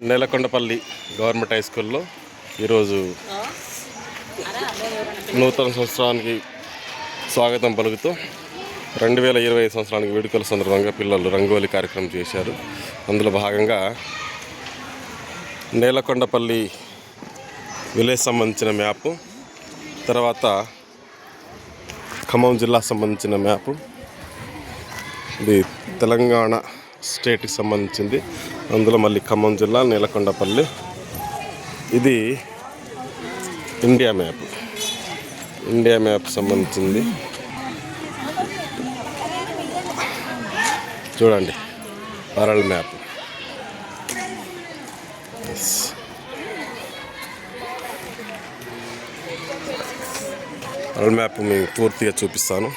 Nelakondapalli government high స్కూల్లో ఈరోజు నూతన సంవత్సరానికి స్వాగతం పలుకుతూ 2020 సంవత్సరానికి వేడుకల సందర్భంగా పిల్లలు రంగోలీ కార్యక్రమం చేశారు. అందులో భాగంగా నేలకొండపల్లి విలేజ్ సంబంధించిన మ్యాపు, తర్వాత ఖమ్మం జిల్లా సంబంధించిన మ్యాపు, ఇది తెలంగాణ స్టేట్కి సంబంధించింది. అందులో మళ్ళీ ఖమ్మం జిల్లా నేలకొండపల్లి, ఇది ఇండియా మ్యాప్ సంబంధించింది. చూడండి, వరల్డ్ మ్యాప్. వరల్డ్ మ్యాప్ మీకు పూర్తిగా చూపిస్తాను.